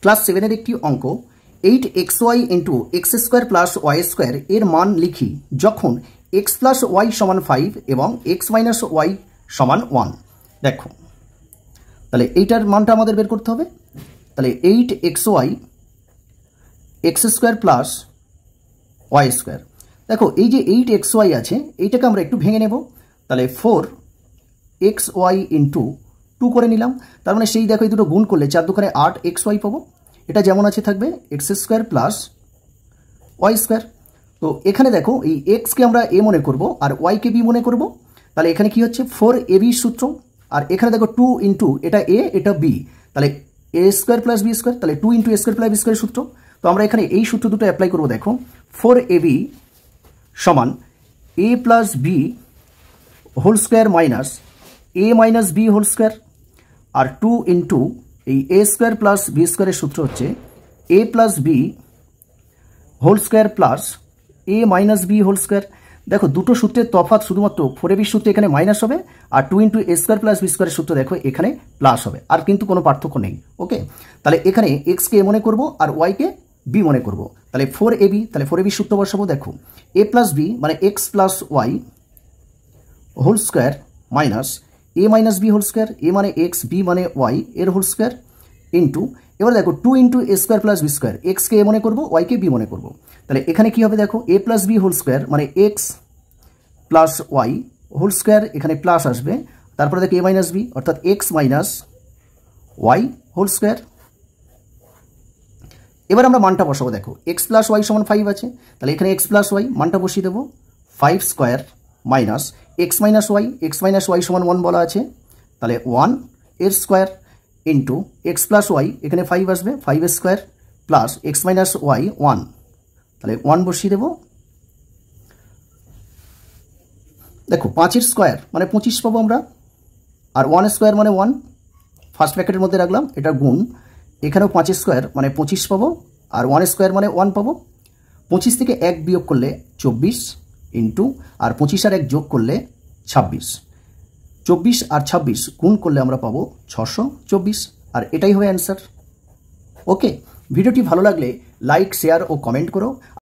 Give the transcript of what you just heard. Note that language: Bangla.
ক্লাস 7 এর একটি অঙ্ক 8xy into x square plus y square এর মান লিখি যখন x প্লাস ওয়াই সমান 5 এবং x মাইনাস ওয়াই সমান 1। দেখো তাহলে এইটার মানটা আমাদের বের করতে হবে। তাহলে 8xy x square plus y square, দেখো এই যে 8xy আছে এইটাকে আমরা একটু ভেঙে নেব। তাহলে 4xy ইন্টু 2 করে নিলাম, তার মানে সেই দেখো এই দুটো গুণ করলে 4 দুগুণে 8xy পাবো। এটা যেমন আছে থাকবে x square plus y square. তো এখানে দেখো এই এক্সকে আমরা এ মনে করব আর ওয়াইকে বি মনে করব। তাহলে এখানে কি হচ্ছে 4ab সূত্র, আর এখানে দেখো 2 ইন্টু এটা এ এটা বি, তাহলে এ স্কোয়ার প্লাস বি স্কোয়ার, তাহলে 2 into A square plus B square সূত্র। তো আমরা এখানে এই সূত্র দুটো অ্যাপ্লাই করবো। দেখো 4ab সমান A plus B whole square minus A minus B whole square, আর 2 ইন্টু এই এ স্কোয়ার প্লাস বি স্কোয়ারের সূত্র হচ্ছে A plus B whole square plus A minus B whole square. দেখো দুটো সূত্রের তফাৎ শুধুমাত্র 4ab সূত্রে এখানে মাইনাস হবে, আর 2 into A square plus B স্কোয়ারের সূত্র দেখো এখানে প্লাস হবে, আর কিন্তু কোনো পার্থক্য নেই। ওকে, তাহলে এখানে এক্সকে এ মনে করব আর ওয়াইকে বি মনে করব। তাহলে 4ab, তাহলে 4ab সূত্র বসাবো। দেখো এ প্লাস বি মানে x plus Y whole square minus A minus B whole square, A মানে এক্স বি মানে ওয়াই এর হোল স্কোয়ার ইন্টু, এবার দেখো 2 into A square plus B square, এক্সকে এ মনে করবো ওয়াইকে বি মনে করবো। তাহলে এখানে কি হবে দেখো এ প্লাস বি হোল স্কোয়ার মানে x plus Y whole square, এখানে প্লাস আসবে, তারপরে দেখো এ মাইনাস বি অর্থাৎ x minus y whole square. এবার আমরা মানটা বসাবো। দেখো এক্স প্লাস ওয়াই সমান 5 আছে, তাহলে এখানে এক্স প্লাস ওয়াই মানটা বসিয়ে দেবো 5 square minus x minus y সমান 1 বলা আছে, তাহলে 1 এর square into x plus y, এখানে 5 আসবে 5 square plus x minus y 1, তাহলে 1 বসিয়ে দেবো। দেখো 5 এর স্কোয়ার মানে 25 পাবো আমরা, আর 1 স্কোয়ার মানে 1 ফার্স্ট ব্র্যাকেটের মধ্যে রাখলাম, এটা গুণ, এখানেও 5 স্কোয়ার মানে 25 পাবো, আর 1 স্কোয়ার মানে 1 পাবো। 25 থেকে 1 বিয়োগ করলে 24 ইন্টু, আর 25 আর 1 যোগ করলে 26, 24 আর 26 গুণ করলে আমরা পাবো 624, আর এটাই হবে অ্যান্সার। ওকে, ভিডিওটি ভালো লাগলে লাইক শেয়ার ও কমেন্ট করো।